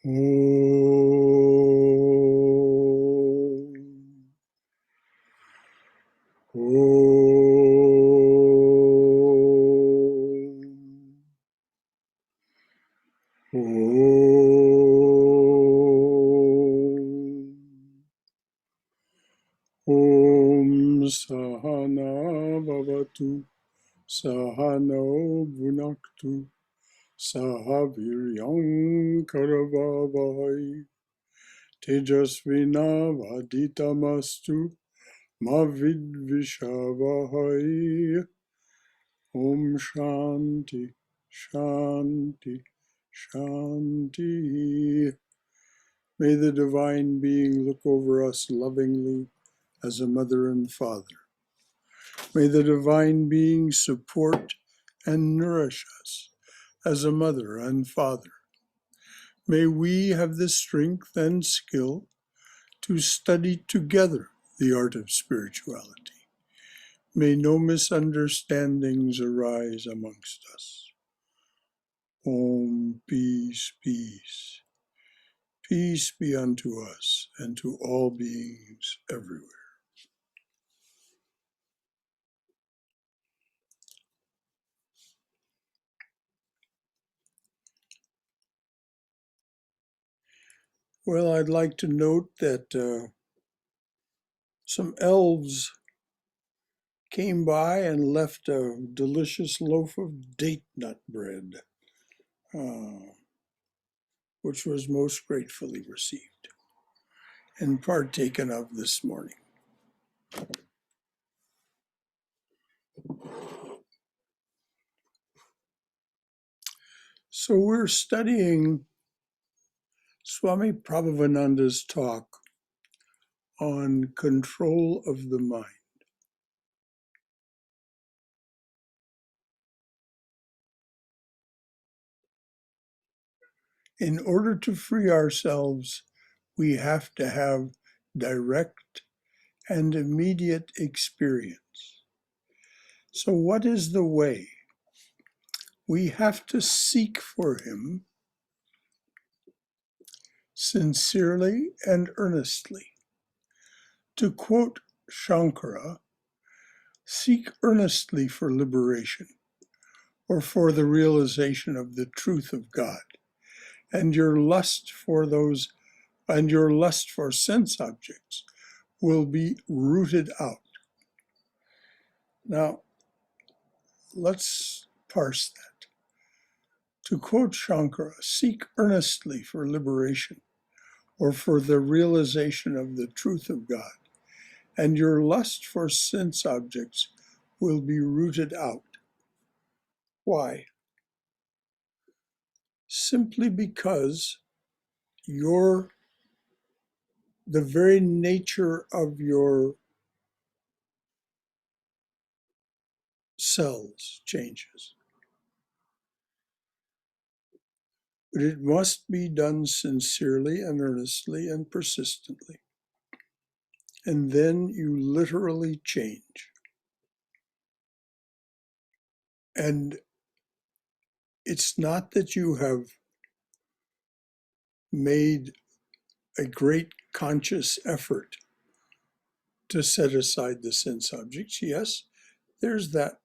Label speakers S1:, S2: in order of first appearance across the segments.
S1: Om Sahana Bhavatu Sahano Bhunaktu Sahaviryam Karavavai Tejasvina Vaditamastu Mavidvishavahai. Om Shanti Shanti Shanti. May the Divine Being look over us lovingly as a mother and father. May the Divine Being support and nourish us as a mother and father. May we have the strength and skill to study together the art of spirituality. May no misunderstandings arise amongst us. Om, peace, peace. Peace be unto us and to all beings everywhere. Well, I'd like to note that some elves came by and left a delicious loaf of date nut bread, which was most gratefully received and partaken of this morning. So we're studying Swami Prabhavananda's talk on control of the mind. In order to free ourselves, we have to have direct and immediate experience. So what is the way? We have to seek for him sincerely and earnestly. To quote Shankara, seek earnestly for liberation or for the realization of the truth of God, and your lust for sense objects will be rooted out. Now, let's parse that. To quote Shankara, seek earnestly for liberation or for the realization of the truth of God, and your lust for sense objects will be rooted out. Why? Simply because the very nature of your cells changes. But it must be done sincerely and earnestly and persistently. And then you literally change. And it's not that you have made a great conscious effort to set aside the sense objects. Yes, there's that.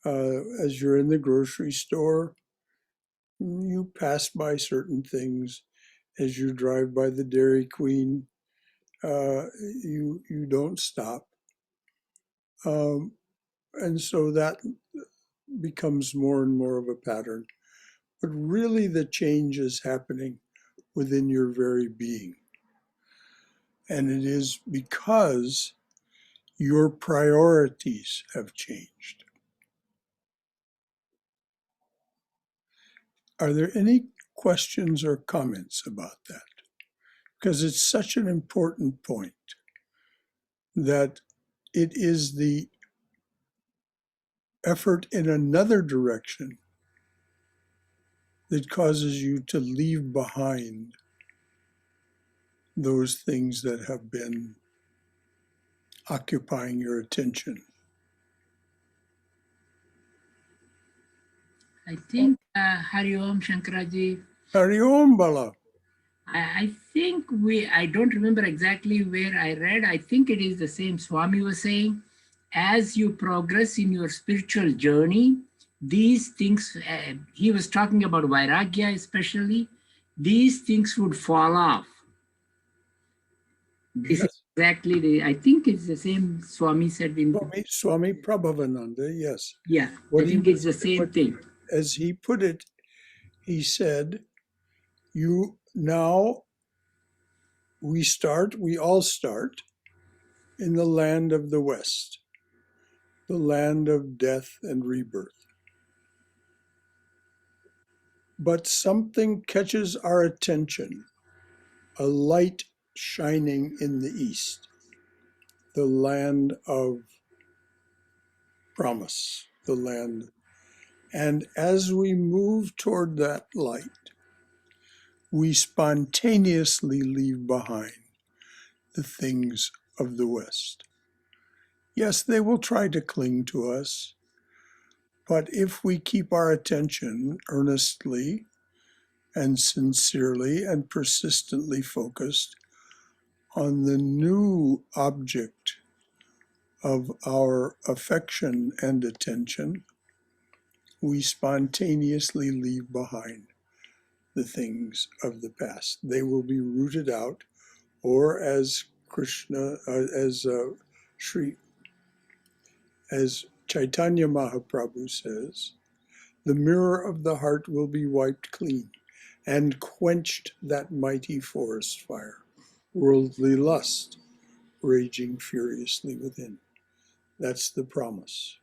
S1: As you're in the grocery store, you pass by certain things. As you drive by the Dairy Queen, you don't stop. And so that becomes more and more of a pattern. But really the change is happening within your very being. And it is because your priorities have changed. Are there any questions or comments about that? Because it's such an important point that it is the effort in another direction that causes you to leave behind those things that have been occupying your attention.
S2: I think, Hari Om Shankaraji,
S1: Hari Om Bala.
S2: I think I don't remember exactly where I read. I think it is the same. Swami was saying, as you progress in your spiritual journey, these things, he was talking about Vairagya especially, these things would fall off. This is
S1: Yes.
S2: exactly I think it's the same Swami said in,
S1: Swami Prabhavananda, yes.
S2: yeah, I
S1: What he
S2: think it's
S1: was,
S2: the same thing.
S1: as he put it, he said, you now we all start in the land of the West, the land of death and rebirth. But something catches our attention, a light shining in the East, the land of promise, the land. And as we move toward that light, we spontaneously leave behind the things of the West. Yes, they will try to cling to us, but if we keep our attention earnestly and sincerely and persistently focused on the new object of our affection and attention, we spontaneously leave behind the things of the past. They will be rooted out, or as Krishna, Sri, as Chaitanya Mahaprabhu says, the mirror of the heart will be wiped clean and quenched that mighty forest fire, worldly lust raging furiously within. That's the promise.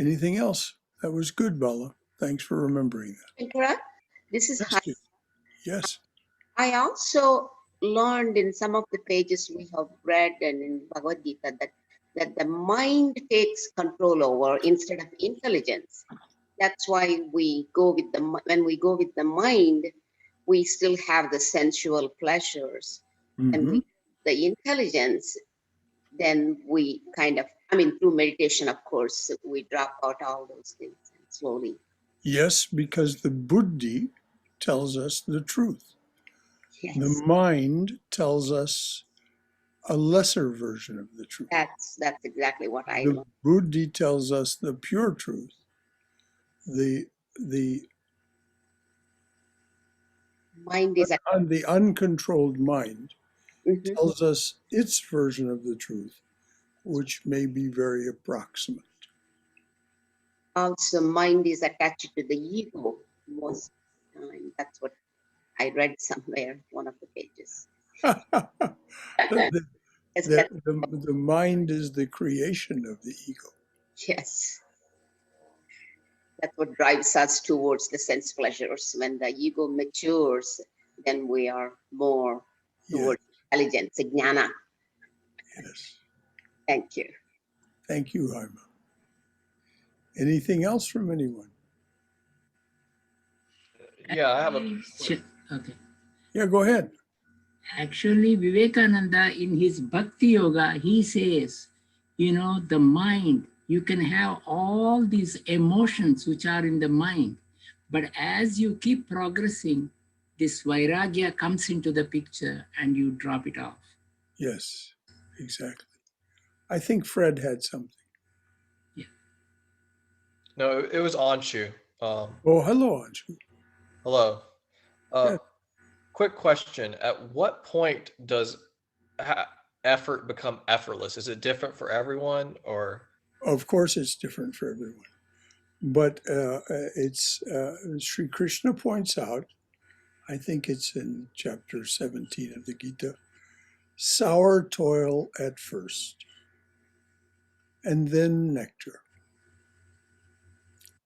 S1: Anything else? That was good, Bala. Thanks for remembering that.
S3: Shankara, this is
S1: Yes, yes,
S3: I also learned in some of the pages we have read and in Bhagavad Gita that the mind takes control over instead of intelligence. That's why we go with when we go with the mind, we still have the sensual pleasures, and
S1: mm-hmm.
S3: the intelligence, then we kind of, I mean, through meditation, of course, we drop out all those things and slowly.
S1: Yes, because the buddhi tells us the truth.
S3: Yes.
S1: The mind tells us a lesser version of the truth.
S3: That's exactly what I
S1: The
S3: learned.
S1: buddhi tells us the pure truth. The
S3: Mind is
S1: the uncontrolled mind
S3: mm-hmm.
S1: tells us its version of the truth, which may be very approximate.
S3: Also, mind is attached to the ego most of the time. That's what I read somewhere, one of the pages.
S1: The mind is the creation of the ego.
S3: Yes. That's what drives us towards the sense pleasures. When the ego matures, then we are more towards intelligence, jnana.
S1: Yes.
S3: Thank you.
S1: Thank you, Harma. Anything else from anyone?
S4: Yeah, I have a.
S2: Okay.
S1: Yeah, go ahead.
S2: Actually, Vivekananda in his Bhakti Yoga, he says, the mind, you can have all these emotions which are in the mind, but as you keep progressing, this Vairagya comes into the picture and you drop it off.
S1: Yes, exactly. I think Fred had something.
S2: Yeah.
S4: No, it was Anshu.
S1: Oh, hello, Anshu.
S4: Hello.
S1: Yes.
S4: Quick question. At what point does effort become effortless? Is it different for everyone, or?
S1: Of course, it's different for everyone. But it's Sri Krishna points out, I think it's in chapter 17 of the Gita, sour toil at first, and then nectar.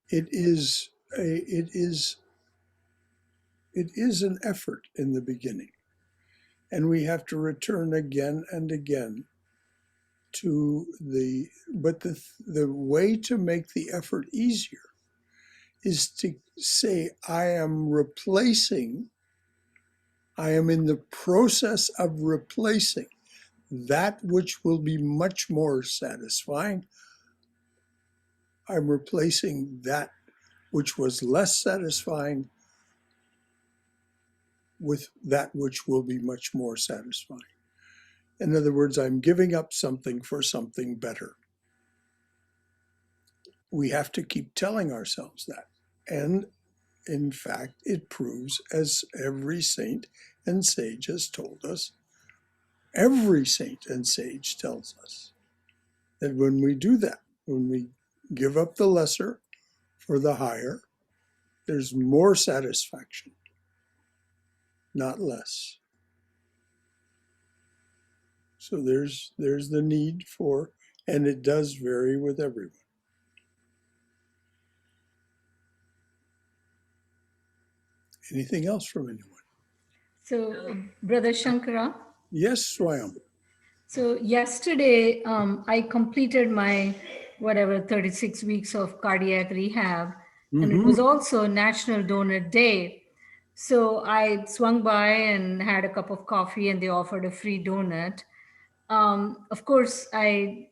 S1: It is an effort in the beginning, and we have to return again and again to but the way to make the effort easier is to say, I am in the process of replacing that which will be much more satisfying. I'm replacing that which was less satisfying, with that which will be much more satisfying. In other words, I'm giving up something for something better. We have to keep telling ourselves that. And in fact, it proves, as every saint and sage has told us, every saint and sage tells us, that when we do that, when we give up the lesser for the higher, there's more satisfaction, not less. So there's the need for, and it does vary with everyone. Anything else from anyone?
S5: So, Brother Shankara,
S1: Yes, Swam.
S5: so yesterday I completed my 36 weeks of cardiac rehab, and it was also National Donor Day. So I swung by and had a cup of coffee, and they offered a free donut. Of course, I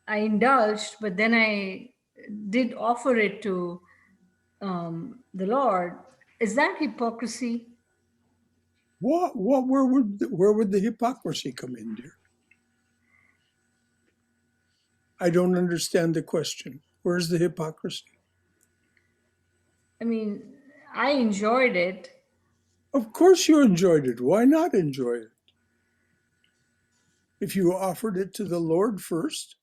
S5: indulged, but then I did offer it to the Lord. Is that hypocrisy?
S1: Where would the hypocrisy come in, dear? I don't understand the question. Where's the hypocrisy?
S5: I mean, I enjoyed it.
S1: Of course you enjoyed it. Why not enjoy it? If you offered it to the Lord first,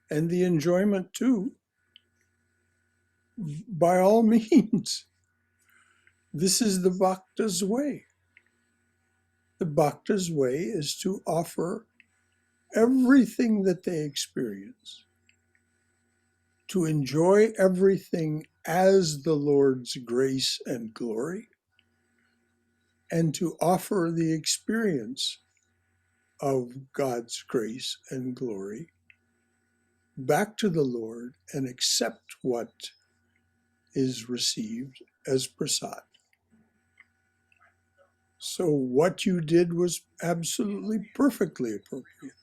S1: and the enjoyment too, by all means. This is the Bhakta's way. The Bhakta's way is to offer everything that they experience, to enjoy everything as the Lord's grace and glory, and to offer the experience of God's grace and glory back to the Lord and accept what is received as prasad. So what you did was absolutely perfectly appropriate.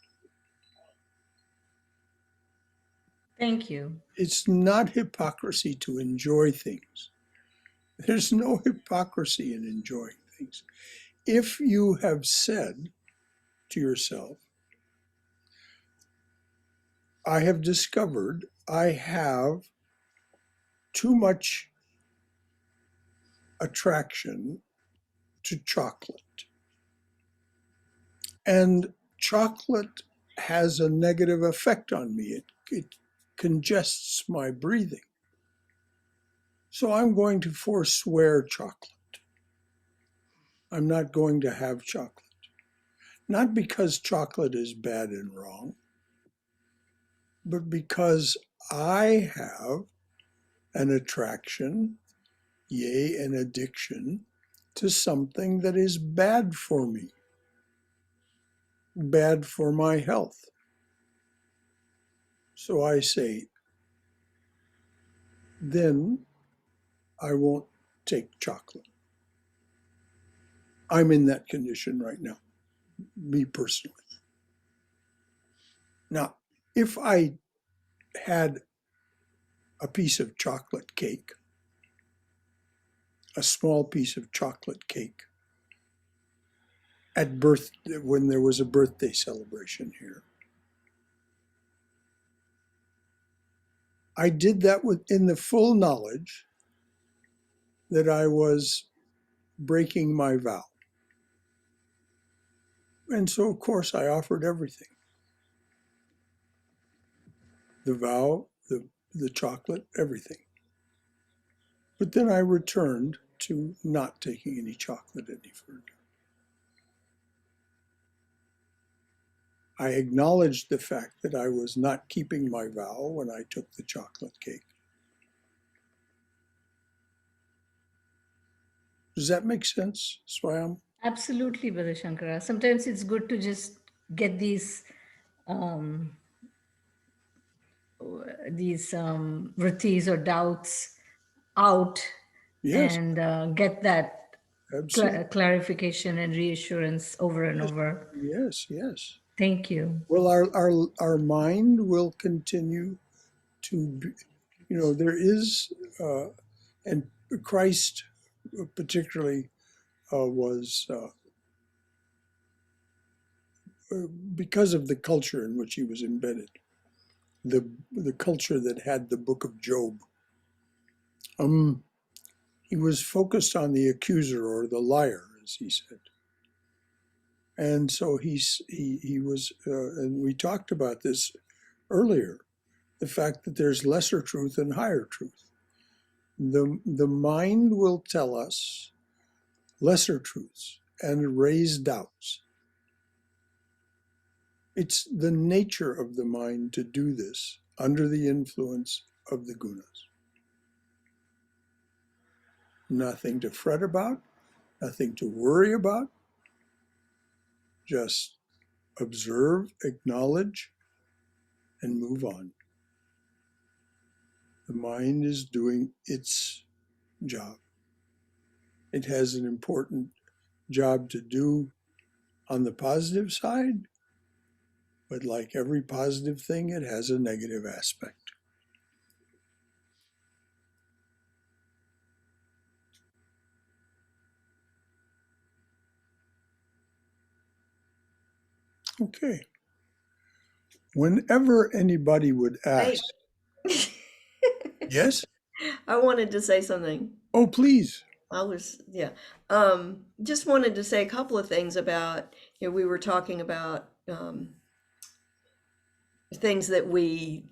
S5: Thank you.
S1: It's not hypocrisy to enjoy things. There's no hypocrisy in enjoying things. If you have said to yourself, I have discovered I have too much attraction to chocolate, and chocolate has a negative effect on me. It congests my breathing. So I'm going to forswear chocolate. I'm not going to have chocolate. Not because chocolate is bad and wrong, but because I have an attraction, yea, an addiction to something that is bad for me, bad for my health. So I say, then I won't take chocolate. I'm in that condition right now, me personally. Now, if I had a piece of chocolate cake, a small piece of chocolate cake, when there was a birthday celebration here, I did that in the full knowledge that I was breaking my vow. And so, of course, I offered everything. The vow, the chocolate, everything. But then I returned to not taking any chocolate any further. I acknowledged the fact that I was not keeping my vow when I took the chocolate cake. Does that make sense, Swam?
S5: Absolutely, Brother Shankara. Sometimes it's good to just get these vrittis or doubts out,
S1: Yes,
S5: and get that
S1: absolutely.
S5: clarification and reassurance over and over.
S1: Yes, yes.
S5: Thank you.
S1: Well, our mind will continue to be, there is and Christ particularly was because of the culture in which he was embedded, the culture that had the Book of Job. He was focused on the accuser or the liar, as he said. And so he was, and we talked about this earlier, the fact that there's lesser truth and higher truth. The mind will tell us lesser truths and raise doubts. It's the nature of the mind to do this under the influence of the gunas. Nothing to fret about, nothing to worry about. Just observe, acknowledge, and move on. The mind is doing its job. It has an important job to do on the positive side, but like every positive thing, it has a negative aspect. Okay. Whenever anybody would ask, yes?
S6: I wanted to say something.
S1: Oh, please.
S6: Just wanted to say a couple of things about, we were talking about things that we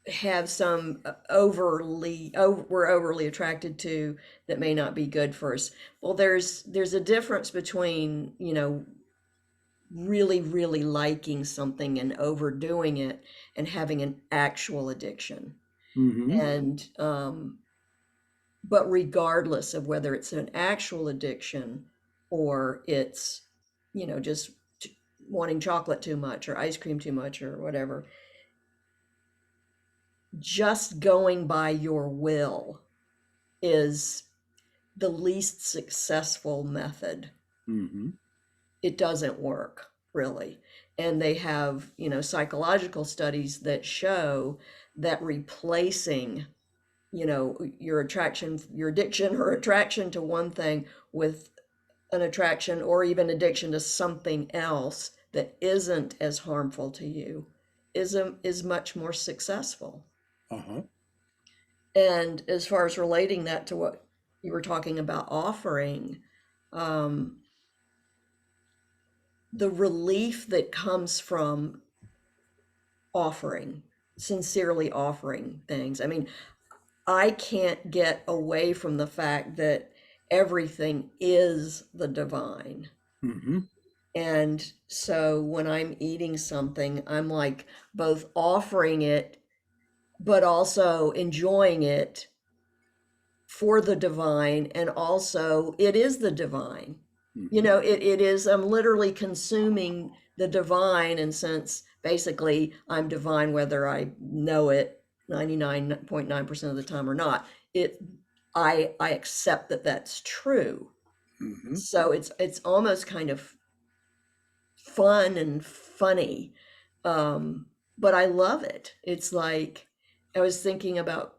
S6: have some we're overly attracted to that may not be good for us. Well, there's a difference between, really, really liking something and overdoing it and having an actual addiction.
S1: Mm-hmm.
S6: And but regardless of whether it's an actual addiction or it's, just wanting chocolate too much or ice cream too much or whatever, just going by your will is the least successful method.
S1: Mm-hmm.
S6: It doesn't work, really. And they have, psychological studies that show that replacing, your addiction or attraction to one thing with an attraction or even addiction to something else that isn't as harmful to you is much more successful.
S1: Uh-huh.
S6: And as far as relating that to what you were talking about offering, the relief that comes from sincerely offering things. I mean, I can't get away from the fact that everything is the divine.
S1: Mm-hmm.
S6: And so when I'm eating something, I'm like both offering it, but also enjoying it for the divine. And also it is the divine.
S1: Mm-hmm.
S6: It is, I'm literally consuming the divine, and since basically I'm divine, whether I know it 99.9% of the time or not, I accept that that's true.
S1: Mm-hmm.
S6: So it's almost kind of fun and funny. But I love it. It's like, I was thinking about,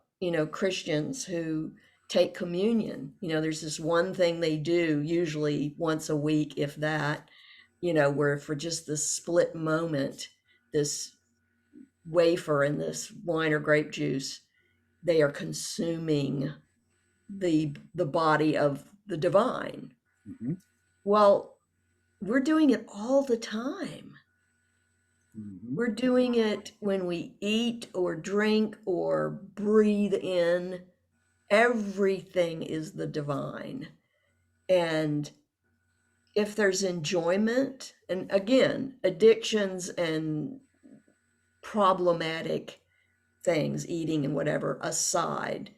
S6: Christians who take communion. There's this one thing they do usually once a week, if that, where for just this split moment, this wafer and this wine or grape juice, they are consuming the body of the divine.
S1: Mm-hmm.
S6: Well, we're doing it all the time.
S1: Mm-hmm.
S6: We're doing it when we eat or drink or breathe in. Everything is the divine. And if there's enjoyment, and again, addictions and problematic things, eating and whatever aside,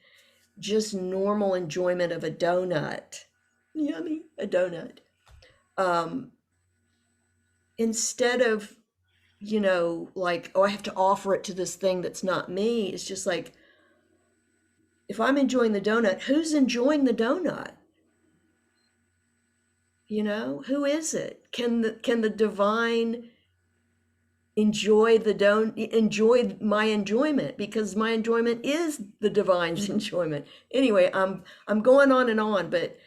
S6: just normal enjoyment of a donut, yummy, a donut, instead of, like, oh, I have to offer it to this thing that's not me. It's just like, if I'm enjoying the donut, who's enjoying the donut? Who is it? Can the divine enjoy my enjoyment, because my enjoyment is the divine's enjoyment. Anyway, I'm going on and on, but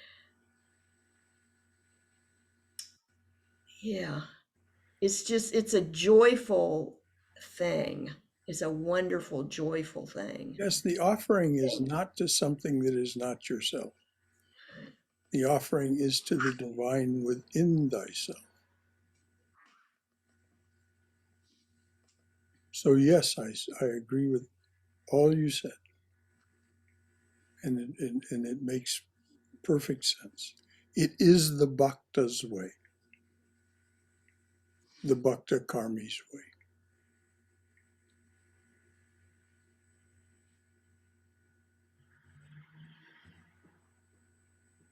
S6: yeah, it's a joyful thing. It's a wonderful, joyful thing.
S1: Yes, the offering is not to something that is not yourself. The offering is to the divine within thyself. So yes, I agree with all you said. And it makes perfect sense. It is the Bhakta's way, the Bhakta Karmi's way.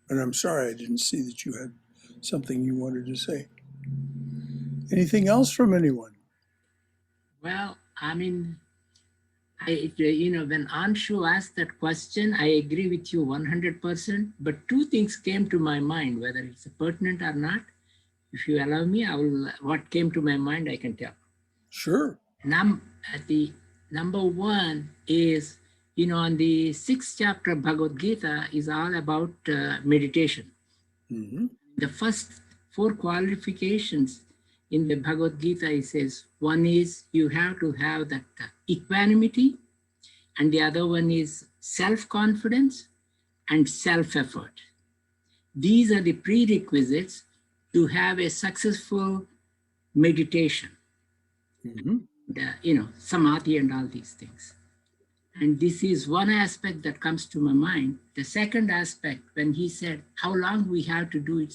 S1: And I'm sorry I didn't see that you had something you wanted to say. Anything else from anyone?
S2: Well, I mean, when Anshu asked that question, I agree with you 100%. But two things came to my mind, whether it's pertinent or not. If you allow me, what came to my mind, I can tell.
S1: Sure.
S2: The number one is, on the 6th chapter of Bhagavad Gita is all about meditation.
S1: Mm-hmm.
S2: The first 4 qualifications in the Bhagavad Gita, it says, one is you have to have that equanimity, and the other one is self-confidence and self-effort. These are the prerequisites to have a successful meditation.
S1: Mm-hmm.
S2: Samadhi and all these things. And this is one aspect that comes to my mind. The second aspect, when he said, how long we have to do it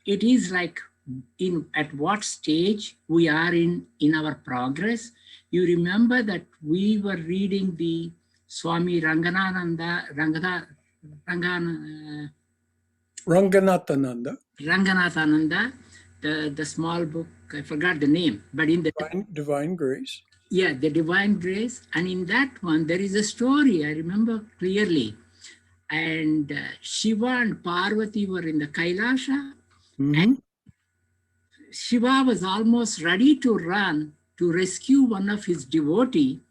S2: it is like at what stage we are in our progress. You remember that we were reading the Swami Ranganathananda, the small book, I forgot the name, but in the
S1: Divine Grace.
S2: Yeah, the Divine Grace. And in that one, there is a story, I remember clearly. And Shiva and Parvati were in the Kailasha.
S1: Mm-hmm.
S2: And Shiva was almost ready to run to rescue one of his devotee,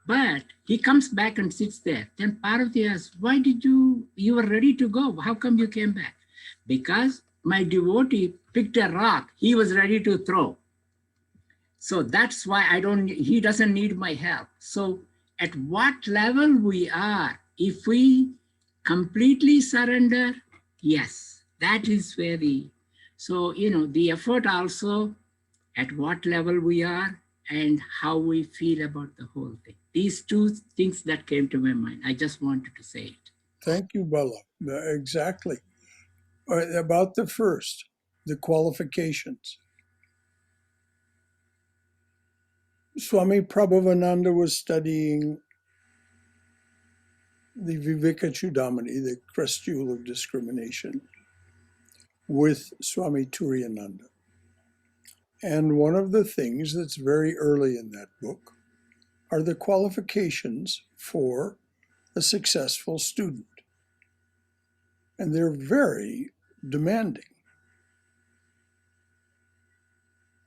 S2: but he comes back and sits there. Then Parvati asks, why did you were ready to go? How come you came back? Because my devotee picked a rock he was ready to throw. So that's why he doesn't need my help. So at what level we are, if we completely surrender, yes, that is where so the effort also, at what level we are and how we feel about the whole thing. These two things that came to my mind. I just wanted to say it.
S1: Thank you, Bella. Exactly. About the first, the qualifications. Swami Prabhavananda was studying the Viveka Chudamani, the crest jewel of discrimination, with Swami Turiyananda. And one of the things that's very early in that book are the qualifications for a successful student. And they're very demanding.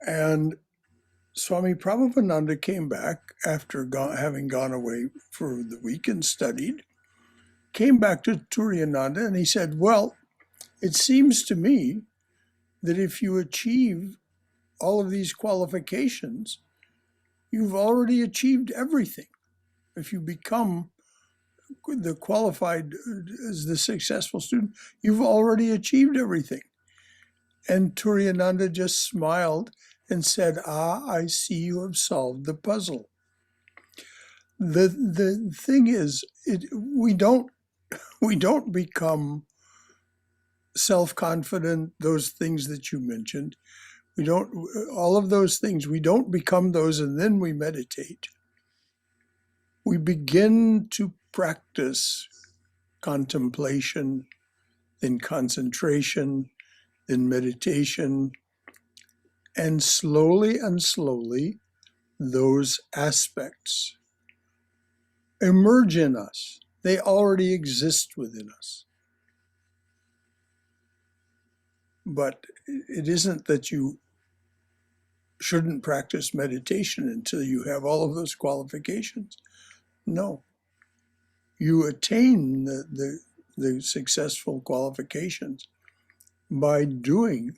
S1: And Swami Prabhavananda came back after having gone away for the week and studied, came back to Turiyananda and he said, well, it seems to me that if you achieve all of these qualifications, you've already achieved everything. If you become the qualified as the successful student, you've already achieved everything. And Turiyananda just smiled and said, I see you have solved the puzzle. The thing is, we don't become self-confident, those things that you mentioned. We don't, all of those things, we don't become those and then we meditate. We begin to practice contemplation, then concentration, then meditation, and slowly, those aspects emerge in us. They already exist within us. But it isn't that you shouldn't practice meditation until you have all of those qualifications. No. You attain the successful qualifications by doing.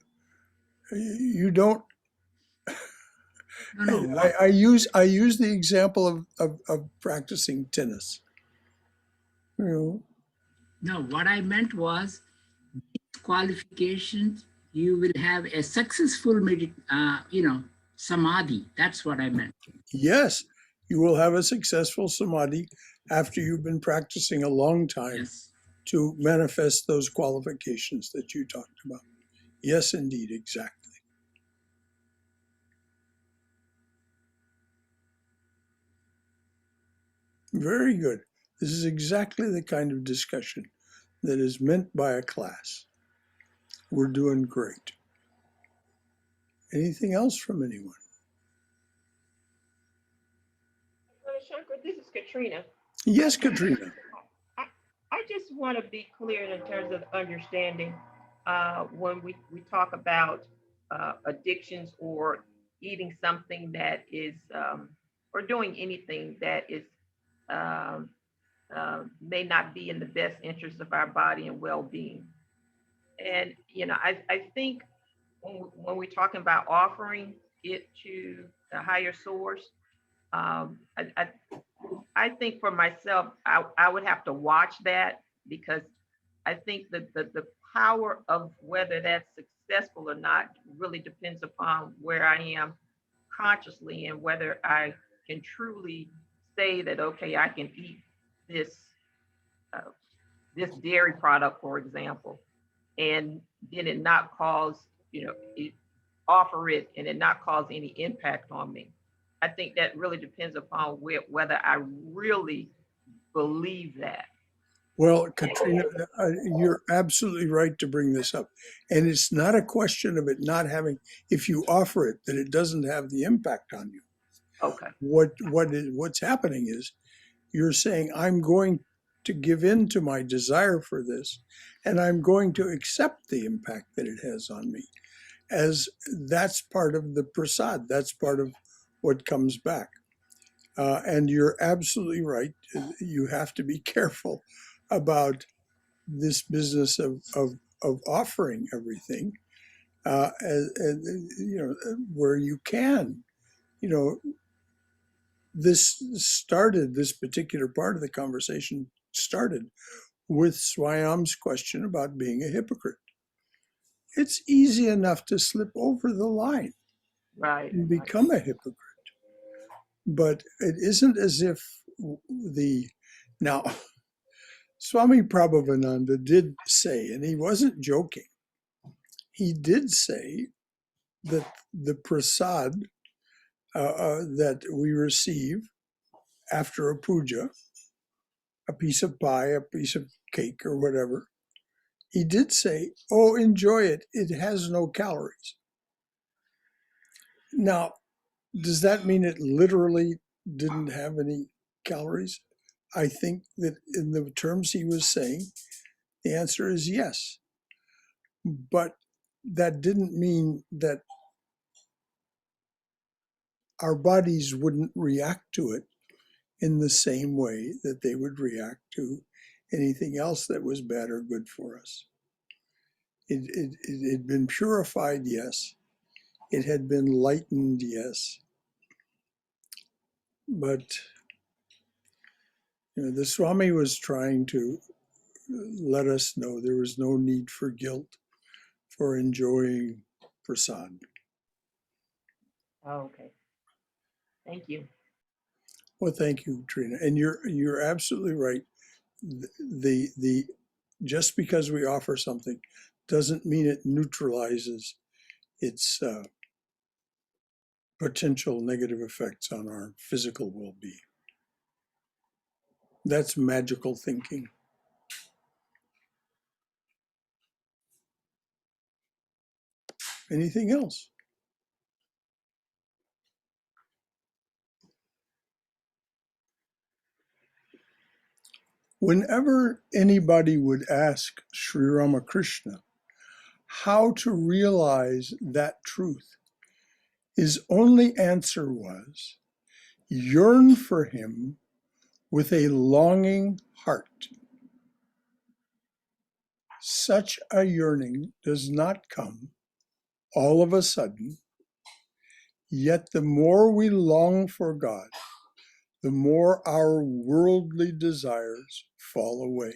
S1: You don't.
S2: No.
S1: I use the example of practicing tennis. You know,
S2: No, what I meant was qualifications, you will have a successful samadhi. That's what I meant.
S1: yes, you will have a successful samadhi after you've been practicing a long time
S2: Yes.
S1: to manifest those qualifications that you talked about. Yes, indeed, exactly. Very good. This is exactly the kind of discussion that is meant by a class. We're doing great. Anything else from anyone?
S7: Shankar, this is Katrina.
S1: Yes, Katrina.
S7: I just want to be clear in terms of understanding when we talk about addictions or eating something that is, or doing anything that is, um, may not be in the best interest of our body and well-being. And, I think when we're talking about offering it to the higher source, I think for myself, I would have to watch that, because I think that the power of whether that's successful or not really depends upon where I am consciously, and whether I can truly say that, okay, I can eat this uh, this dairy product, for example, and then it not cause, offer it and it not cause any impact on me. I think that really depends upon whether I really believe that.
S1: Well, Katrina, you're absolutely right to bring this up. And it's not a question of it not having, if you offer it, that it doesn't have the impact on you.
S7: Okay.
S1: What's happening is you're saying, I'm going to give in to my desire for this, and I'm going to accept the impact that it has on me, as that's part of the prasad. That's part of what comes back. And you're absolutely right. You have to be careful about this business of offering everything, where you can. This particular part of the conversation started with Swayam's question about being a hypocrite. It's easy enough to slip over the line
S7: Right.
S1: and become a hypocrite. But it isn't as if now, Swami Prabhavananda did say, and he wasn't joking, he did say that the prasad that we receive after a puja, a piece of pie, a piece of cake, or whatever, he did say, oh, enjoy it. It has no calories. Now, does that mean it literally didn't have any calories? I think that in the terms he was saying, the answer is yes. But that didn't mean that our bodies wouldn't react to it in the same way that they would react to anything else that was bad or good for us. It had been purified, yes. It had been lightened, yes. But the Swami was trying to let us know there was no need for guilt for enjoying prasad.
S7: Oh, okay. Thank you.
S1: Well, thank you, Trina. And you're absolutely right. The just because we offer something doesn't mean it neutralizes its potential negative effects on our physical well-being. That's magical thinking. Anything else? Whenever anybody would ask Sri Ramakrishna how to realize that truth, His only answer was, yearn for him with a longing heart. Such a yearning does not come all of a sudden, yet the more we long for God, the more our worldly desires fall away.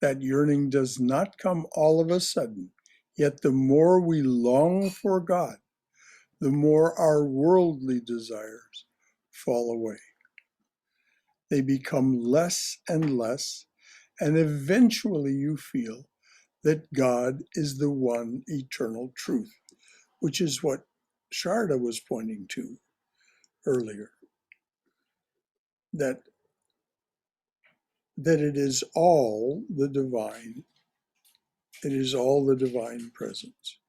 S1: That yearning does not come all of a sudden, yet the more we long for God, the more our worldly desires fall away. They become less and less, and eventually you feel that God is the one eternal truth, which is what Sharda was pointing to earlier, that it is all the divine, it is all the divine presence.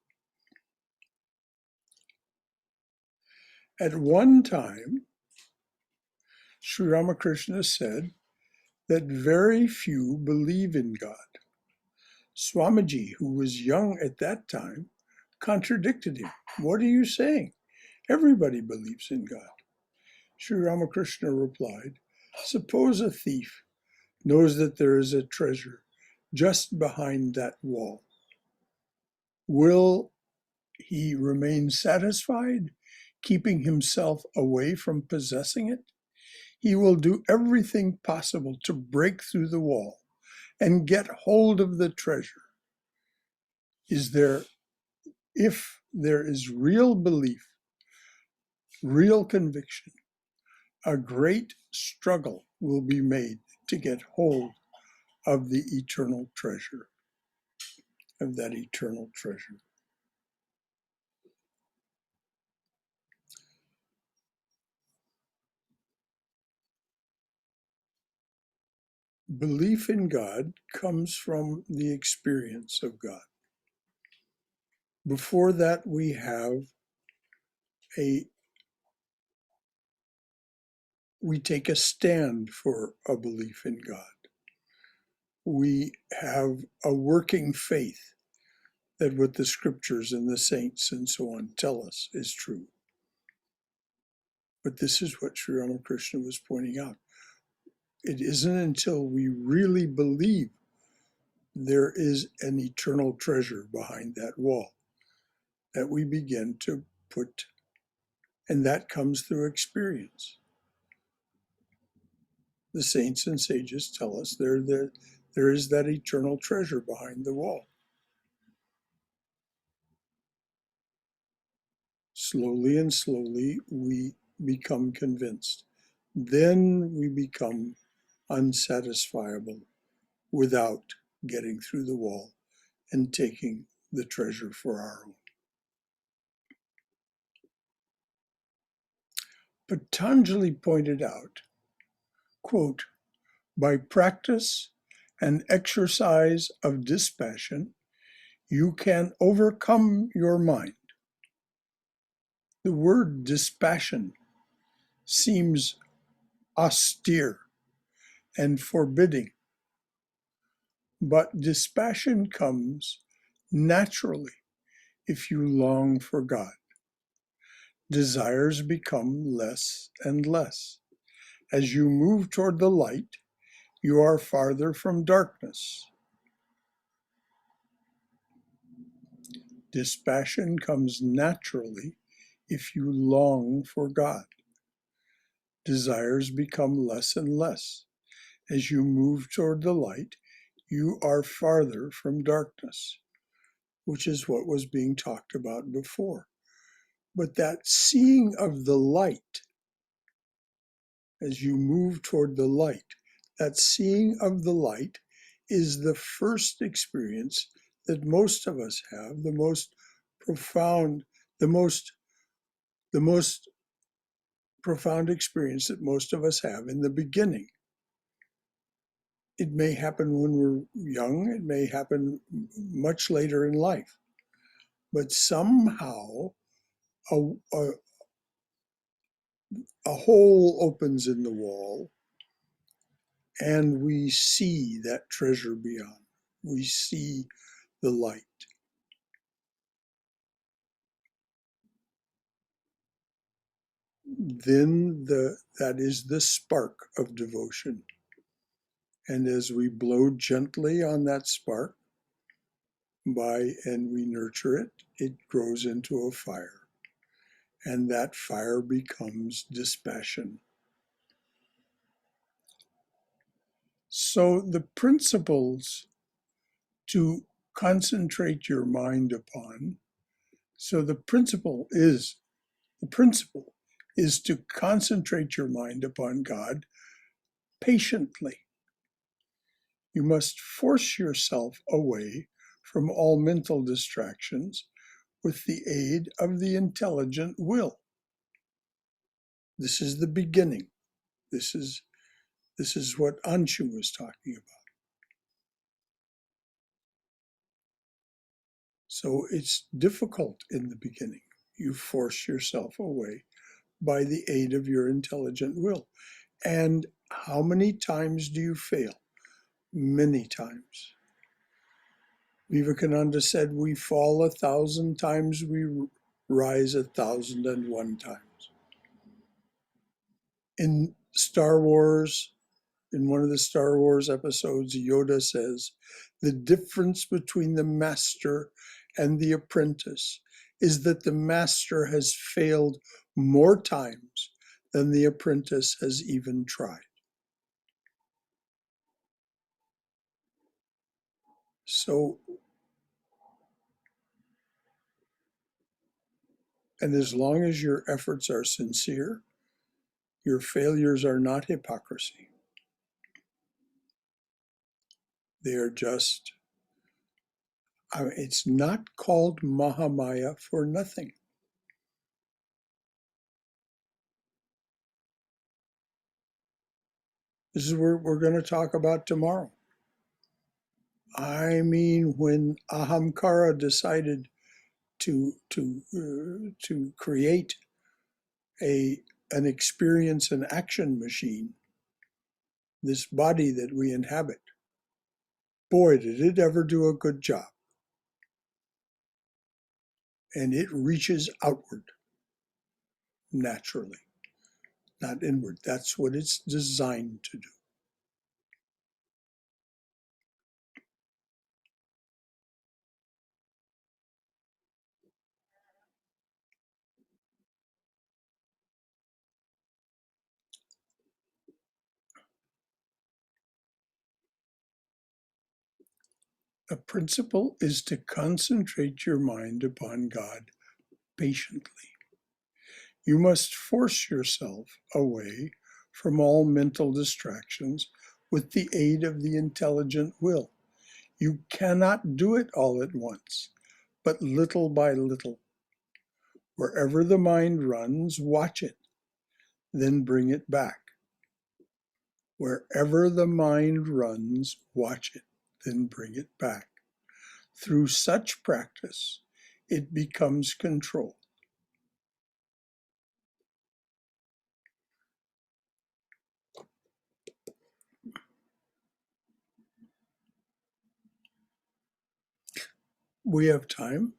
S1: At one time, Sri Ramakrishna said that very few believe in God. Swamiji, who was young at that time, contradicted him. What are you saying? Everybody believes in God. Sri Ramakrishna replied, suppose a thief knows that there is a treasure just behind that wall. Will he remain satisfied, keeping himself away from possessing it? He will do everything possible to break through the wall and get hold of the treasure. If there is real belief, real conviction, a great struggle will be made to get hold of the eternal treasure, of that eternal treasure. Belief in God comes from the experience of God. Before that, we take a stand for a belief in God. We have a working faith that what the scriptures and the saints and so on tell us is true. But this is what Sri Ramakrishna was pointing out. It isn't until we really believe there is an eternal treasure behind that wall that we begin to put, and that comes through experience. The saints and sages tell us there is that eternal treasure behind the wall. Slowly and slowly, we become convinced. Then we become unsatisfiable without getting through the wall and taking the treasure for our own. Patanjali pointed out, quote, by practice and exercise of dispassion, you can overcome your mind. The word dispassion seems austere and forbidding, but dispassion comes naturally if you long for God. Desires become less and less. As you move toward the light, you are farther from darkness. Dispassion comes naturally if you long for God. Desires become less and less. As you move toward the light, you are farther from darkness, which is what was being talked about before. But that seeing of the light, as you move toward the light, that seeing of the light is the first experience that most of us have, the most profound, the most profound experience that most of us have in the beginning. It may happen when we're young, it may happen much later in life, but somehow a hole opens in the wall and we see that treasure beyond. We see the light. then that is the spark of devotion. And as we blow gently on that spark, and we nurture it, it grows into a fire. And that fire becomes dispassion. So the principles to concentrate your mind upon, so the principle is to concentrate your mind upon God patiently. You must force yourself away from all mental distractions with the aid of the intelligent will. This is the beginning. This is what Anshu was talking about. So it's difficult in the beginning. You force yourself away by the aid of your intelligent will. And how many times do you fail? Many times. Vivekananda said, we fall 1,000 times, we rise 1,001 times. In Star Wars, in one of the Star Wars episodes, Yoda says, the difference between the master and the apprentice is that the master has failed more times than the apprentice has even tried. So, and as long as your efforts are sincere, your failures are not hypocrisy. They are just, it's not called Mahamaya for nothing. This is what we're going to talk about tomorrow. I mean, when Ahamkara decided to create an experience and action machine, this body that we inhabit, boy, did it ever do a good job. And it reaches outward naturally, not inward. That's what it's designed to do. A principle is to concentrate your mind upon God patiently. You must force yourself away from all mental distractions with the aid of the intelligent will. You cannot do it all at once, but little by little. Wherever the mind runs, watch it, then bring it back. Wherever the mind runs, watch it, then bring it back. Through such practice, it becomes control. We have time.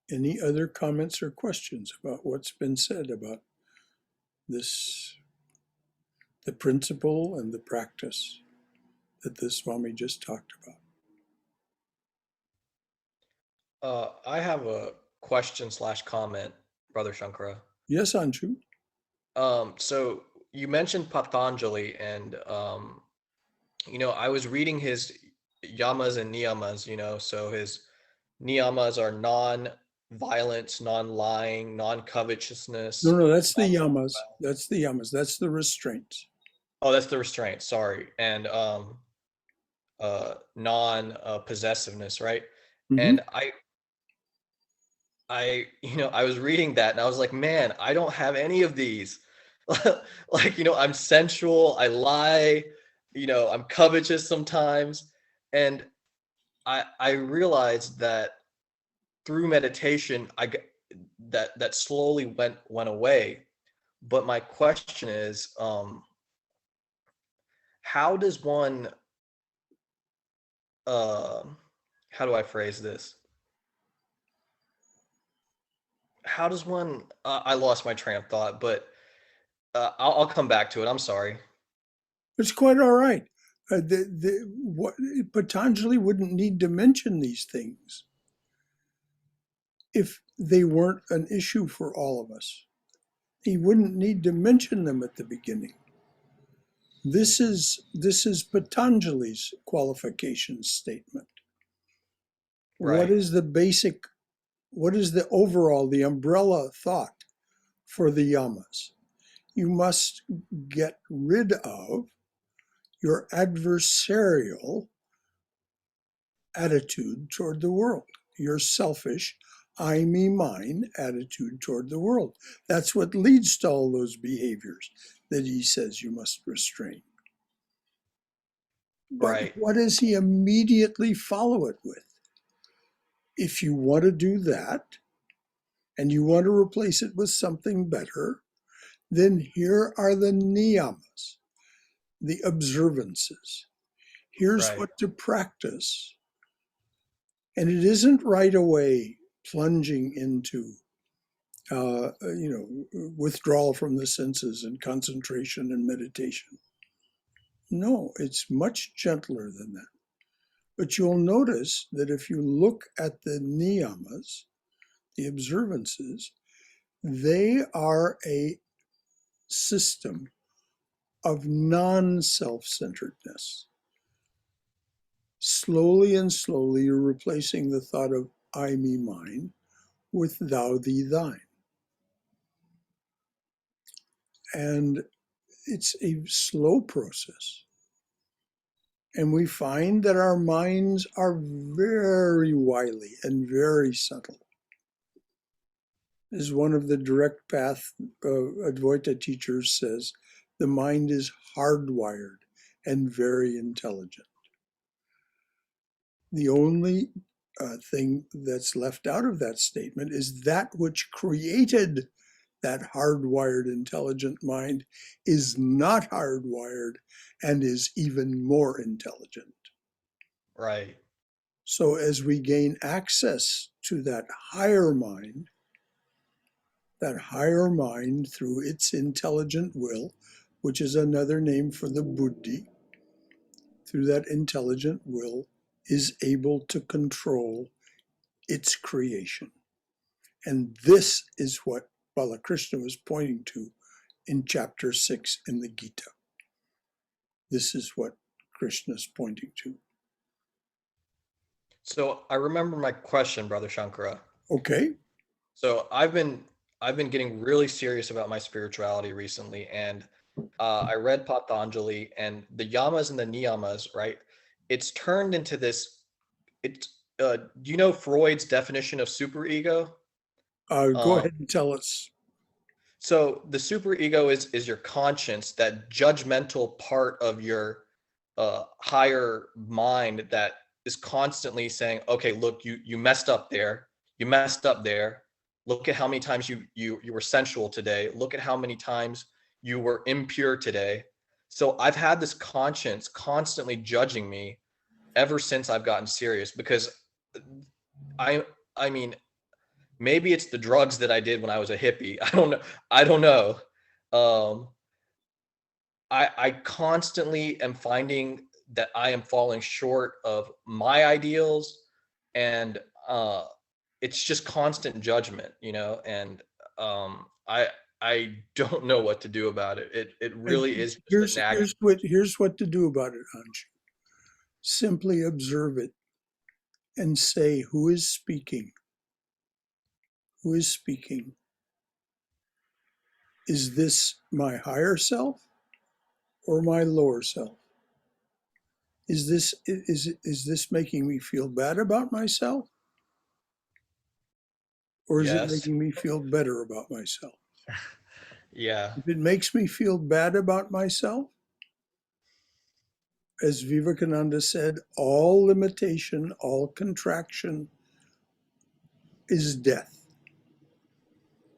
S1: Any other comments or questions about what's been said about this, the principle and the practice that the Swami just talked about?
S4: I have a question slash comment, Brother Shankara.
S1: Yes, Anshu.
S4: So you mentioned Patanjali, and I was reading his yamas and niyamas. So his niyamas are non-violence, non-lying, non-covetousness.
S1: No, that's the yamas. That's the yamas. That's the restraints.
S4: Oh, that's the restraint. Sorry, and non possessiveness, right?
S1: Mm-hmm.
S4: And I was reading that and I was like, man, I don't have any of these. Like, I'm sensual, I lie, I'm covetous sometimes. And I realized that through meditation, that slowly went away. But my question is, how does one, how do I phrase this? how does one? I lost my train of thought, but I'll come back to it. I'm sorry.
S1: It's quite all right. What, Patanjali wouldn't need to mention these things if they weren't an issue for all of us. He wouldn't need to mention them at the beginning. This is Patanjali's qualification statement. What
S4: Right.
S1: is the basic, what is the overall, the umbrella thought for the yamas? You must get rid of your adversarial attitude toward the world, your selfish, I, me, mine attitude toward the world. That's what leads to all those behaviors that he says you must restrain. But
S4: Right.
S1: what does he immediately follow it with? If you want to do that and you want to replace it with something better, then here are the niyamas, the observances. Here's
S4: Right.
S1: what to practice. And it isn't right away plunging into withdrawal from the senses and concentration and meditation. No, it's much gentler than that. But you'll notice that if you look at the niyamas, the observances, they are a system of non-self-centeredness. Slowly and slowly, you're replacing the thought of I, me, mine with thou, thee, thine. And it's a slow process. And we find that our minds are very wily and very subtle. As one of the direct path Advaita teachers says, the mind is hardwired and very intelligent. The only thing that's left out of that statement is that which created that hardwired intelligent mind is not hardwired and is even more intelligent.
S4: Right.
S1: So as we gain access to that higher mind through its intelligent will, which is another name for the buddhi, through that intelligent will is able to control its creation. And this is what Balakrishna was pointing to in chapter 6 in the Gita. This is what Krishna's pointing to.
S4: So I remember my question, Brother Shankara.
S1: Okay.
S4: So I've been getting really serious about my spirituality recently, and I read Patanjali and the yamas and the niyamas. Right, it's turned into this. It's do you know Freud's definition of superego?
S1: Go
S4: Um,
S1: ahead and tell us.
S4: so the superego is your conscience, that judgmental part of your higher mind that is constantly saying, "Okay, look, you messed up there. You messed up there. Look at how many times you were sensual today. Look at how many times you were impure today." So I've had this conscience constantly judging me ever since I've gotten serious, because I I mean, maybe it's the drugs that I did when I was a hippie. I don't know. I don't know. Um, I constantly am finding that I am falling short of my ideals, and it's just constant judgment, and I don't know what to do about it. It
S1: And
S4: really is just a
S1: here's
S4: nagging.
S1: here's what to do about it, Anshu. Simply observe it and say, who is speaking? Who is speaking? Is this my higher self or my lower self? Is this making me feel bad about myself? Or is it
S4: Yes.
S1: making me feel better about myself?
S4: Yeah.
S1: If it makes me feel bad about myself, as Vivekananda said, all limitation, all contraction is death.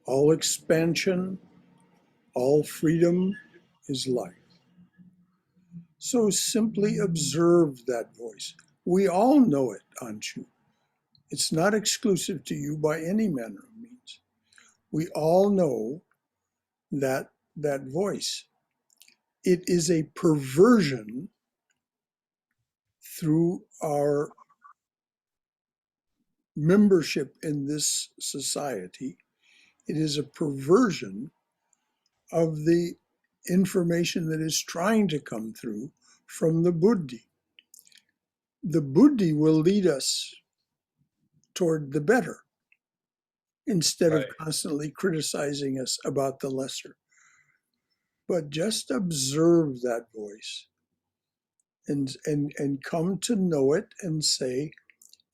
S1: All expansion, all freedom is life. So simply observe that voice. We all know it, Anshu. It's not exclusive to you by any manner of means. We all know that voice. It is a perversion through our membership in this society. It is a perversion of the information that is trying to come through from the buddhi. The buddhi will lead us toward the better instead of
S4: Right.
S1: constantly criticizing us about the lesser. But just observe that voice and come to know it and say,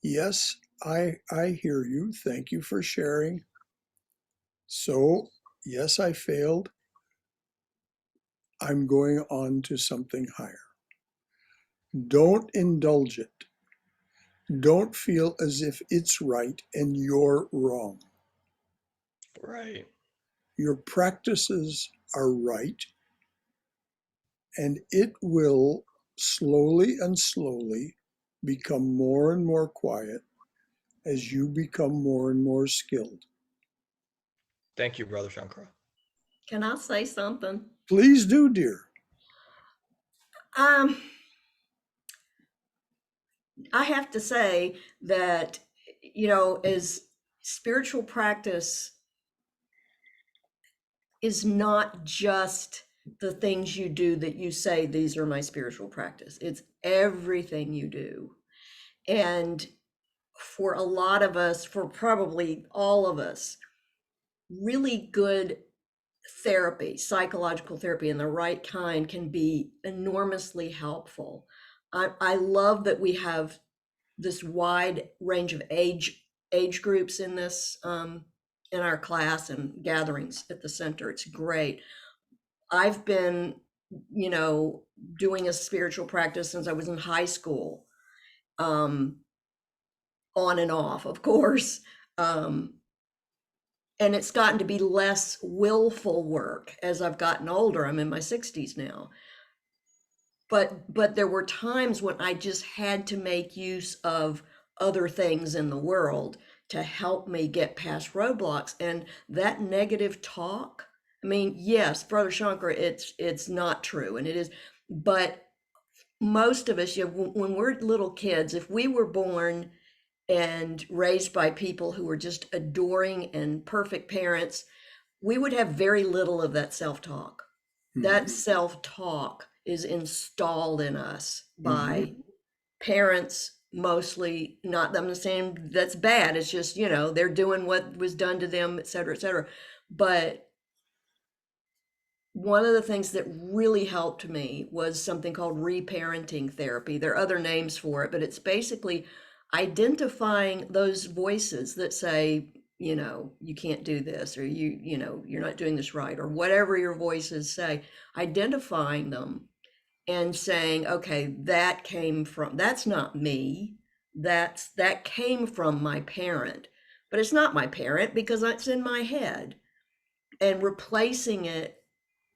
S1: yes, I hear you. Thank you for sharing. So, yes, I failed. I'm going on to something higher. Don't indulge it. Don't feel as if it's right and you're wrong.
S4: Right.
S1: Your practices are right, and it will slowly and slowly become more and more quiet as you become more and more skilled.
S4: Thank you, Brother Shankara.
S6: Can I say something?
S1: Please do, dear.
S6: Um, I have to say that, as spiritual practice is not just the things you do that you say, these are my spiritual practice. It's everything you do. And for a lot of us, for probably all of us, really good therapy, psychological therapy, and the right kind can be enormously helpful. I love that we have this wide range of age groups in this in our class and gatherings at the center. It's great. I've been, doing a spiritual practice since I was in high school, on and off, of course. And it's gotten to be less willful work as I've gotten older. I'm in my 60s now. But there were times when I just had to make use of other things in the world to help me get past roadblocks. And that negative talk, I mean, yes, Brother Shankar, it's not true, and it is, but most of us, when we're little kids, if we were born and raised by people who were just adoring and perfect parents, we would have very little of that self-talk. That self-talk is installed in us by parents, mostly. Not that I'm saying that's bad, it's just, they're doing what was done to them, et cetera, et cetera. But one of the things that really helped me was something called reparenting therapy. There are other names for it, but it's basically identifying those voices that say, you can't do this, or you're not doing this right, or whatever your voices say, identifying them and saying, okay, that's not me. That came from my parent, but it's not my parent because it's in my head. And replacing it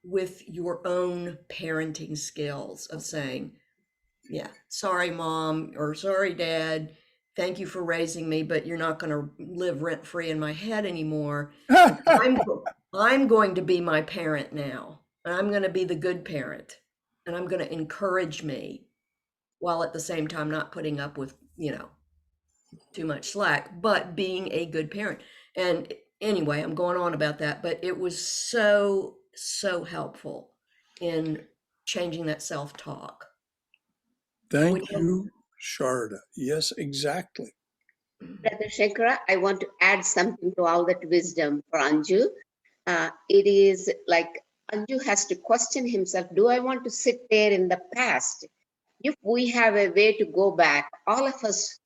S6: with your own parenting skills of saying, yeah, sorry, mom, or sorry, dad, thank you for raising me, but you're not going to live rent free in my head anymore. I'm going to be my parent now, and I'm going to be the good parent, and I'm going to encourage me while at the same time not putting up with, too much slack, but being a good parent. And anyway, I'm going on about that, but it was so helpful in changing that self-talk.
S1: Thank you, Sharda. Yes, exactly.
S3: Brother Shankara, I want to add something to all that wisdom for Anju. It is like Anju has to question himself, do I want to sit there in the past? If we have a way to go back, all of us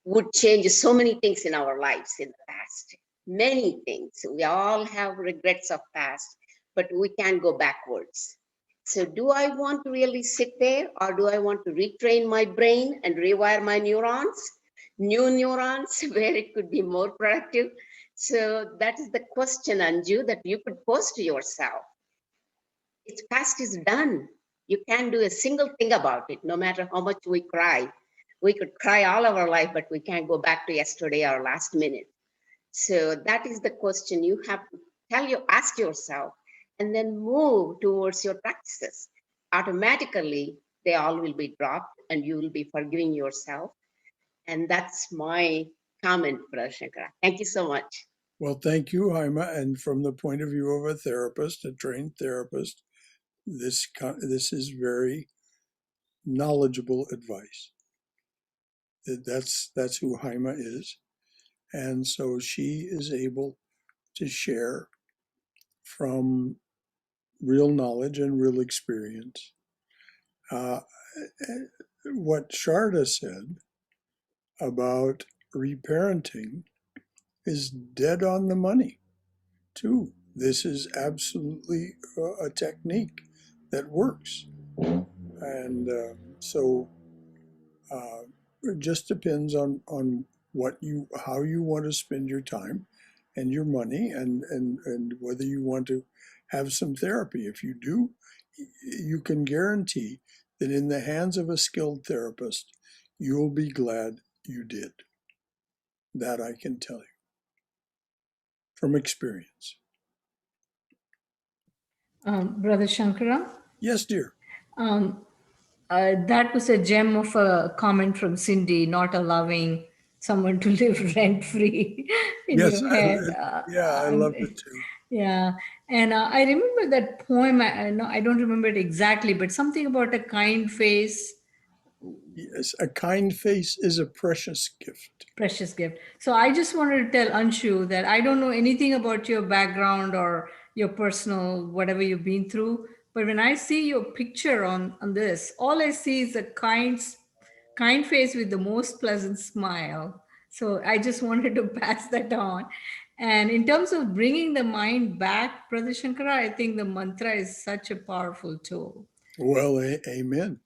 S3: would change so many things in our lives in the past. Many things. We all have regrets of past, but we can't go backwards. So do I want to really sit there, or do I want to retrain my brain and rewire my neurons, new neurons, where it could be more productive? So that is the question, Anju, that you could pose to yourself. Its past is done. You can't do a single thing about it, no matter how much we cry. We could cry all of our life, but we can't go back to yesterday or last minute. So that is the question you have to ask yourself, and then move towards your practices. Automatically, they all will be dropped and you will be forgiving yourself. And that's my comment, Brother Shankara. Thank you so much.
S1: Well, thank you, Haima. And from the point of view of a therapist, a trained therapist, this is very knowledgeable advice. That's who Haima is, and so she is able to share from real knowledge and real experience. What Sharda said about reparenting is dead on the money, too. This is absolutely a technique that works. And so it just depends on how you want to spend your time and your money, and whether you want to have some therapy. If you do, you can guarantee that in the hands of a skilled therapist, you'll be glad you did. That I can tell you from experience.
S5: Brother Shankara,
S1: Yes, dear.
S5: that was a gem of a comment from Cindy, not allowing someone to live rent free in
S1: Yes,
S5: your head.
S1: I love it too.
S5: Yeah. And I remember that poem. I don't remember it exactly, but something about a kind face.
S1: Yes, a kind face is a precious gift.
S5: Precious gift. So I just wanted to tell Anshu that I don't know anything about your background or your personal whatever you've been through, but when I see your picture on this, all I see is a kind face with the most pleasant smile. So I just wanted to pass that on. And in terms of bringing the mind back, Brother Shankara, I think the mantra is such a powerful tool.
S1: Well, amen.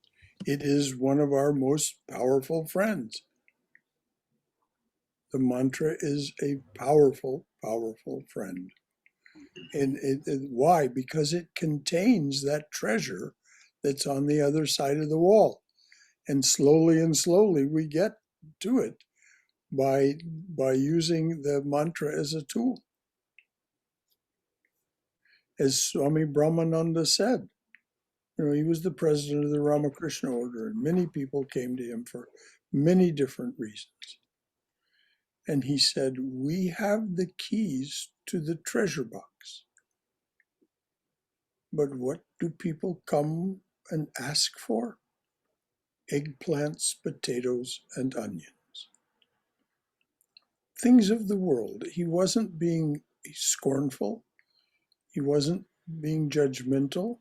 S1: It is one of our most powerful friends. The mantra is a powerful, powerful friend. And why? Because it contains that treasure that's on the other side of the wall. And slowly we get to it by using the mantra as a tool. As Swami Brahmananda said, he was the president of the Ramakrishna order, and many people came to him for many different reasons. And he said, we have the keys to the treasure box. But what do people come and ask for? Eggplants, potatoes, and onions. Things of the world. He wasn't being scornful. He wasn't being judgmental.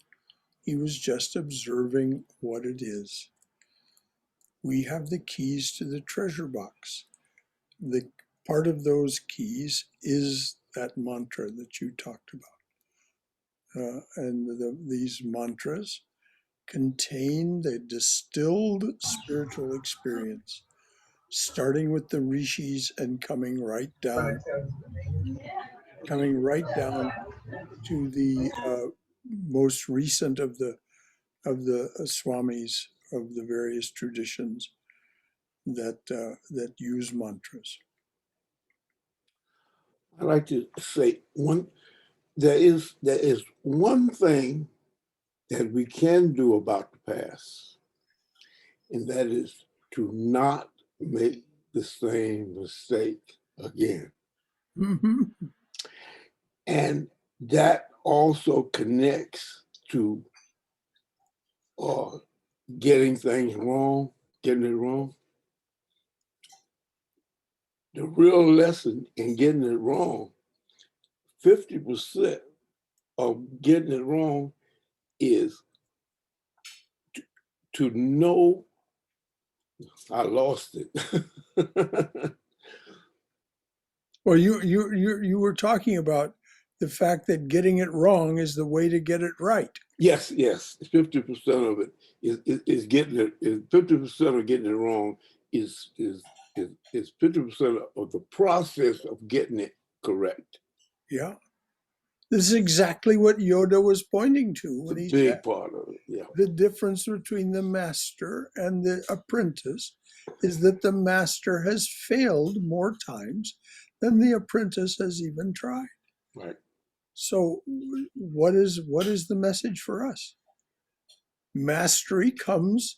S1: He was just observing what it is. We have the keys to the treasure box. The part of those keys is that mantra that you talked about. These mantras contain the distilled spiritual experience, starting with the rishis and coming right down to the most recent of the swamis of the various traditions that use mantras.
S8: I like to say there is one thing that we can do about the past, and that is to not make the same mistake again.
S1: Mm-hmm.
S8: And that also connects to getting it wrong. The real lesson in getting it wrong, 50% of getting it wrong is to know I lost it.
S1: Well, you were talking about the fact that getting it wrong is the way to get it right.
S8: Yes. 50% of it is getting it. 50% of getting it wrong is 50% of the process of getting it correct.
S1: Yeah. This is exactly what Yoda was pointing to when he said
S8: part of it. Yeah.
S1: the difference between the master and the apprentice is that the master has failed more times than the apprentice has even tried.
S8: Right.
S1: So what is the message for us? Mastery comes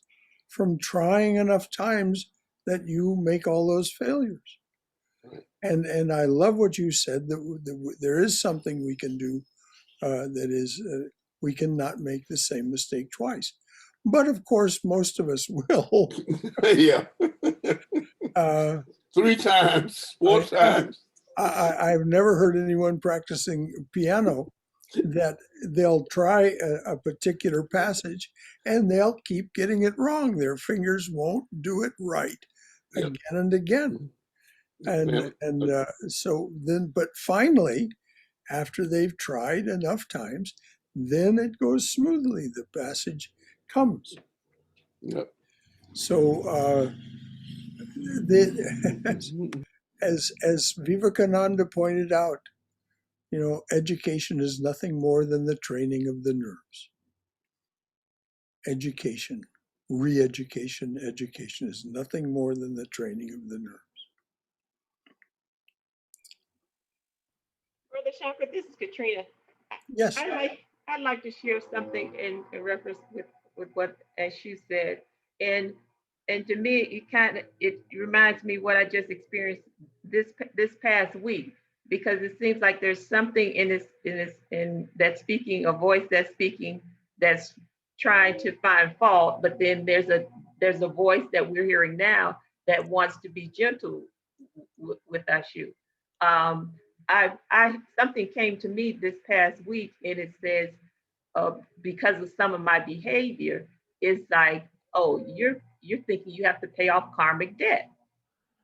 S1: from trying enough times that you make all those failures.
S8: Right.
S1: And I love what you said, that there is something we can do, that is, we cannot make the same mistake twice. But of course, most of us will.
S8: Yeah.
S1: Uh,
S8: 3 times, 4 times.
S1: I've never heard anyone practicing piano that they'll try a particular passage and they'll keep getting it wrong. Their fingers won't do it right
S8: Yep.
S1: again and again.
S8: Ma'am.
S1: So then, but finally, after they've tried enough times, then it goes smoothly. The passage comes.
S8: Yep.
S1: So as Vivekananda pointed out, education is nothing more than the training of the nerves. Education, re-education, education is nothing more than the training of the nerves.
S7: Brother Shankar, this is Katrina.
S1: Yes.
S7: I'd like to share something in reference with what as you said. And and to me it reminds me what I just experienced this past week, because it seems like there's something in that speaking, a voice that's speaking, that's trying to find fault, but then there's a voice that we're hearing now that wants to be gentle with us. Um, I something came to me this past week, and it says, because of some of my behavior, it's like, oh, you're thinking you have to pay off karmic debt.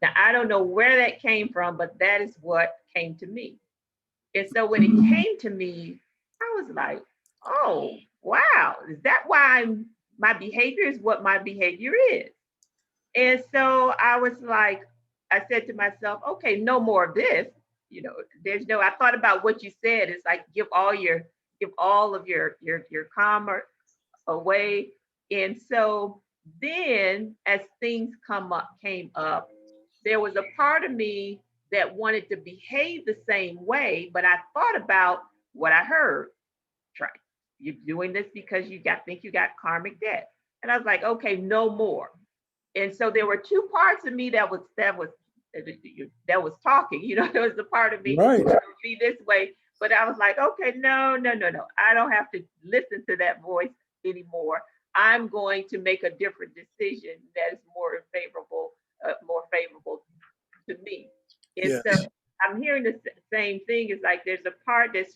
S7: Now I don't know where that came from, but that is what came to me. And so when it came to me, I was like, oh wow, is that why my behavior is what my behavior is? And so I was like, I said to myself, okay, no more of this. There's no, I thought about what you said. It's like give all of your karma away. And so then as things came up, there was a part of me that wanted to behave the same way, but I thought about what I heard. Try You're doing this because think you got karmic debt. And I was like, okay, no more. And so there were two parts of me that was talking. There was a part of me
S1: Right.
S7: be this way, but I was like, okay, no, no, no, no. I don't have to listen to that voice anymore. I'm going to make a different decision that is more favorable to me. And
S1: Yes.
S7: so I'm hearing the same thing. It's like there's a part that's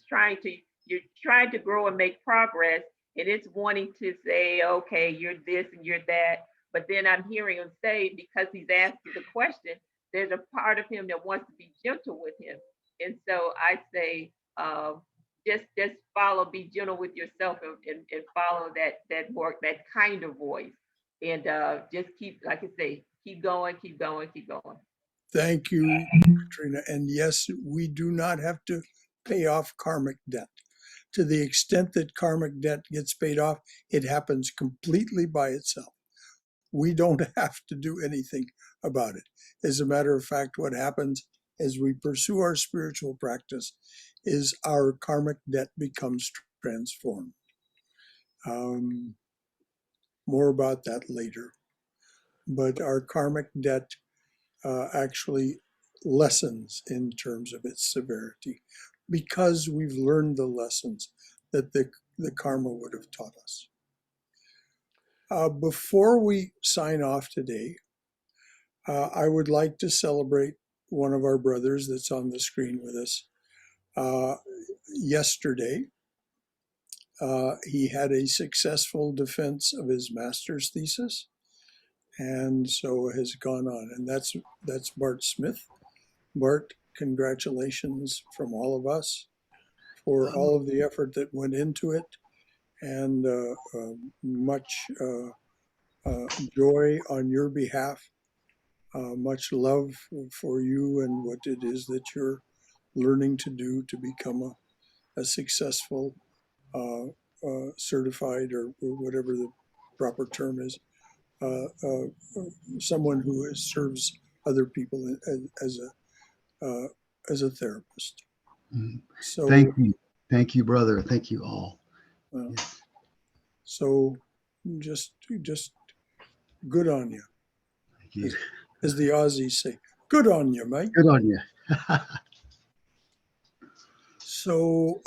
S7: you're trying to grow and make progress, and it's wanting to say, okay, you're this and you're that. But then I'm hearing him say, because he's asking the question, there's a part of him that wants to be gentle with him. And so I say, just follow, be gentle with yourself, and follow that kind of voice. And just keep, like I say, keep going, keep going, keep going.
S1: Thank you, Katrina. And yes, we do not have to pay off karmic debt. To the extent that karmic debt gets paid off, it happens completely by itself. We don't have to do anything about it. As a matter of fact, what happens as we pursue our spiritual practice is our karmic debt becomes transformed. More about that later. But our karmic debt actually lessens in terms of its severity because we've learned the lessons that the karma would have taught us. Before we sign off today, I would like to celebrate one of our brothers that's on the screen with us. Yesterday, he had a successful defense of his master's thesis, and so has gone on. And that's Bart Smith. Bart, congratulations from all of us for all of the effort that went into it, and much joy on your behalf. Much love for you and what it is that you're learning to do to become a successful certified, or whatever the proper term is, someone who serves other people as as a therapist. So
S9: Thank you, brother. Thank you all.
S1: So just good on you.
S9: Thank you.
S1: As the Aussies say, good on you, mate.
S9: Good on you.
S1: So,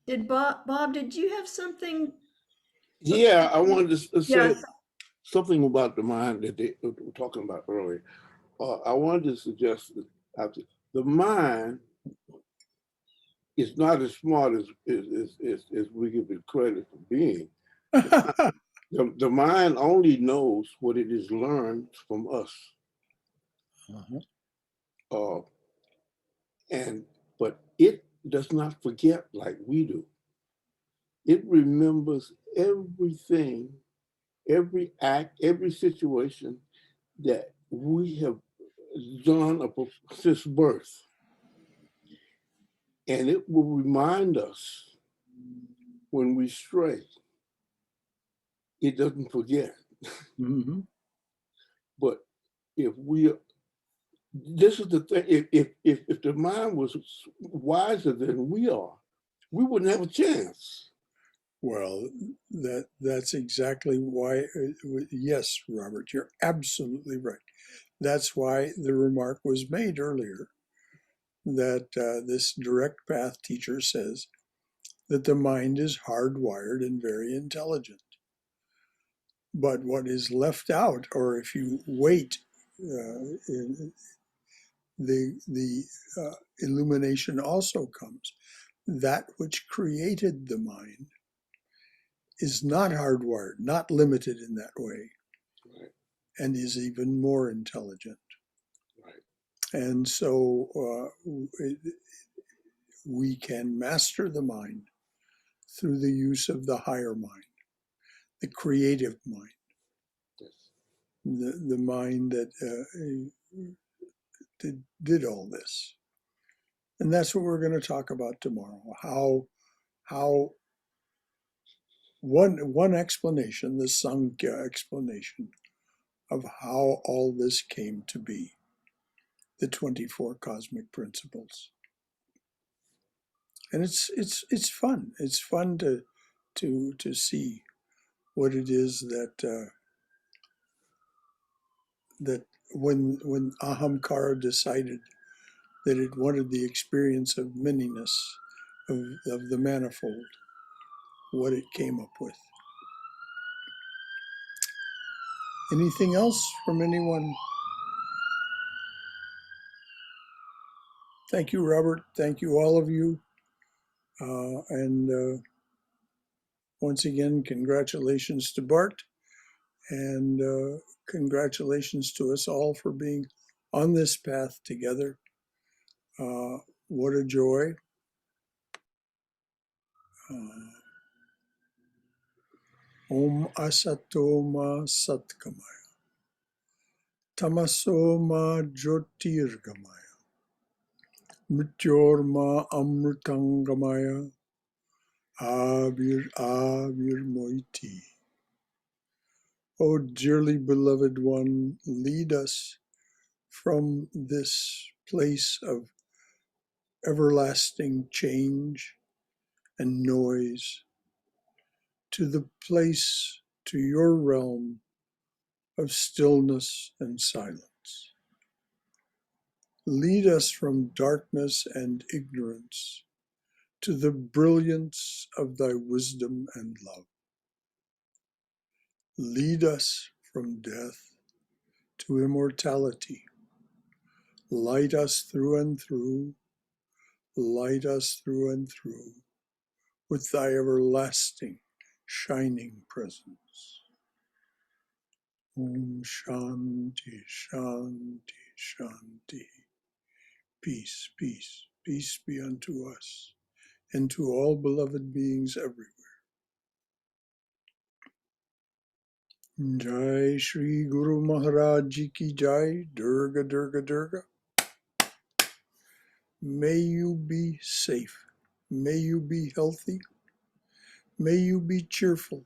S6: Did Bob, did you have something?
S8: Yeah, I wanted to say
S6: Yes.
S8: something about the mind that they were talking about earlier. I wanted to suggest that the mind is not as smart as we give it credit for being. The mind only knows what it has learned from us. But it does not forget like we do. It remembers everything, every act, every situation that we have done since birth. And it will remind us when we stray. It doesn't forget. But if we, this is the thing, if the mind was wiser than we are, we wouldn't have a chance.
S1: Well, that's exactly why, yes, Robert, you're absolutely right. That's why the remark was made earlier that this direct path teacher says that the mind is hardwired and very intelligent. But what is left out, or if you wait, the illumination also comes. That which created the mind is not hardwired, not limited in that way,
S8: Right.
S1: and is even more intelligent.
S8: Right.
S1: And so we can master the mind through the use of the higher mind, the creative mind,
S8: Yes.
S1: the mind that did all this. And that's what we're going to talk about tomorrow. How one explanation, the Sankhya explanation of how all this came to be, the 24 cosmic principles. And it's fun. It's fun to see what it is that that when Ahamkara decided that it wanted the experience of manyness, of the manifold, what it came up with. Anything else from anyone? Thank you, Robert. Thank you, all of you. And once again, congratulations to Bart. And congratulations to us all for being on this path together. What a joy. Om Asatoma Satkamaya. Tamasoma Jyotirgamaya. Mrityorma Amrutangamaya. Avir Moiti. O dearly beloved one, lead us from this place of everlasting change and noise to the place, to your realm of stillness and silence. Lead us from darkness and ignorance to the brilliance of thy wisdom and love. Lead us from death to immortality. Light us through and through. Light us through and through with thy everlasting shining presence. Om Shanti, Shanti, Shanti. Peace, peace, peace be unto us and to all beloved beings everywhere. Jai Shri Guru Maharaj Ji Ki Jai, Durga, Durga, Durga. May you be safe. May you be healthy. May you be cheerful.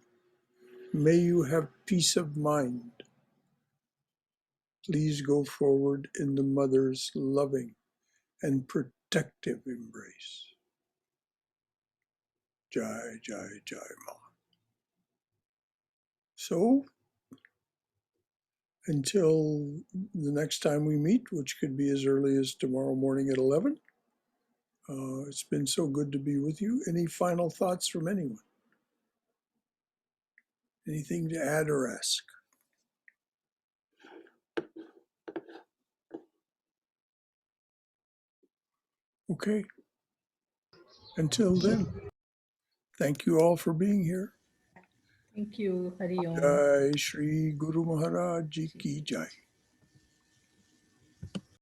S1: May you have peace of mind. Please go forward in the Mother's loving and protective embrace. Jai, Jai, Jai Ma. So, until the next time we meet, which could be as early as tomorrow morning at 11, it's been so good to be with you. Any final thoughts from anyone? Anything to add or ask? Okay. Until then, thank you all for being here.
S5: Thank you, Hari Om.
S1: Jai Shri Guru Maharaj Ji Ki Jai.